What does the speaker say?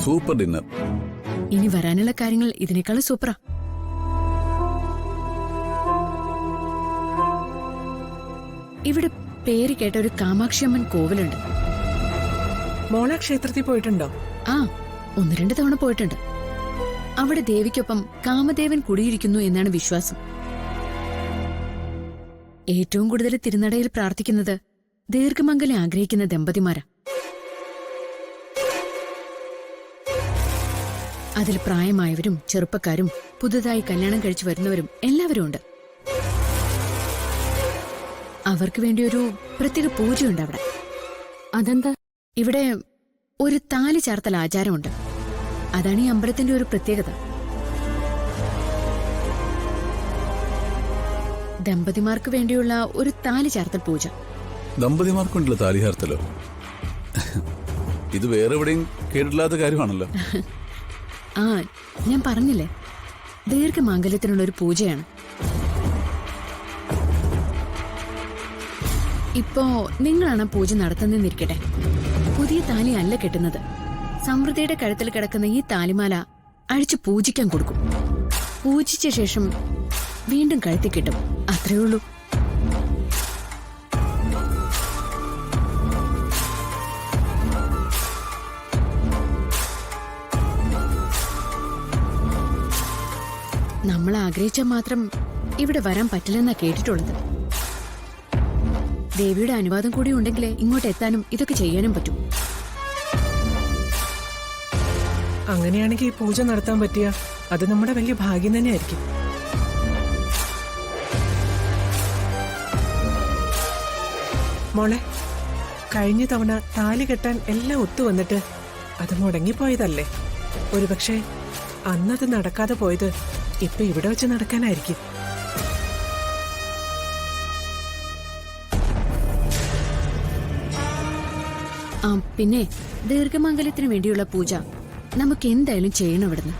Super dinner. ഇനി വരാനുള്ള കാര്യങ്ങൾ ഇതിനേക്കാളും സൂപ്പറാ. ഇവിടെ പേര് കേട്ട ഒരു കാമാക്ഷിയമ്മൻ കോവിലുണ്ട്. മോള ക്ഷേത്രത്തിൽ പോയിട്ടുണ്ടോ? ആ, 1-2 തവണ പോയിട്ടുണ്ട്. അവിടെ ദേവിക്കൊപ്പം കാമദേവൻ കുടിയിരിക്കുന്നു എന്നാണ് വിശ്വാസം. ഏറ്റവും കൂടുതൽ തിരുനടയിൽ പ്രാർത്ഥിക്കുന്നത് ദീർഘമംഗലം ആഗ്രഹിക്കുന്ന ദമ്പതിമാരാ. അതിൽ പ്രായമായവരും ചെറുപ്പക്കാരും പുതുതായി കല്യാണം കഴിച്ചു വരുന്നവരും എല്ലാവരും ഉണ്ട്. അവർക്ക് വേണ്ടി ഒരു പ്രത്യേക പൂജയുണ്ട് അവിടെ. അതെന്താ? ഇവിടെ ഒരു താലി ചാർത്തൽ ആചാരമുണ്ട്. അതാണ് ഈ അമ്പലത്തിന്റെ ഒരു പ്രത്യേകത. ദമ്പതിമാർക്ക് വേണ്ടിയുള്ള ഒരു താലി ചാർത്തൽ പൂജ. ദമ്പതിമാർക്കുണ്ടല്ലോ താലി ചാർത്തലോ? ഇത് വേറെ എവിടെയും കേട്ടിട്ടില്ലാത്ത കാര്യമാണല്ലോ. ആ, ഞാൻ പറഞ്ഞില്ലേ, ദീർഘമാംഗല്യത്തിനുള്ള ഒരു പൂജയാണ്. ഇപ്പോ നിങ്ങളാണ് പൂജ നടത്തുന്നിരിക്കട്ടെ. പുതിയ താലി അല്ല കെട്ടുന്നത്. സമൃദ്ധിയുടെ കഴുത്തിൽ കിടക്കുന്ന ഈ താലിമാല അഴിച്ചു പൂജിക്കാൻ കൊടുക്കും. പൂജിച്ച ശേഷം വീണ്ടും കഴുത്തി കിട്ടും. അത്രേ ഉള്ളൂ. നമ്മൾ ആഗ്രഹിച്ചാൽ മാത്രം ഇവിടെ വരാൻ പറ്റില്ലെന്നാ കേട്ടിട്ടുള്ളത്. ദേവിയുടെ അനുവാദം കൂടി ഉണ്ടെങ്കിലേ ഇങ്ങോട്ട് എത്താനും ഇതൊക്കെ ചെയ്യാനും പറ്റും. അങ്ങനെയാണെങ്കിൽ ഈ പൂജ നടത്താൻ പറ്റിയ അത് നമ്മുടെ വലിയ ഭാഗ്യം തന്നെയായിരിക്കും. മോളെ, കഴിഞ്ഞ തവണ താലി കെട്ടാൻ എല്ലാം ഒത്തുവന്നിട്ട് അത് മുടങ്ങിപ്പോയതല്ലേ? ഒരുപക്ഷെ അന്നത് നടക്കാതെ പോയത് ഇപ്പൊ ഇവിടെ വെച്ച് നടക്കാനായിരിക്കും. പിന്നെ ദീർഘമംഗലത്തിന് വേണ്ടിയുള്ള പൂജ നമുക്ക് എന്തായാലും ചെയ്യണം ഇവിടുന്ന്.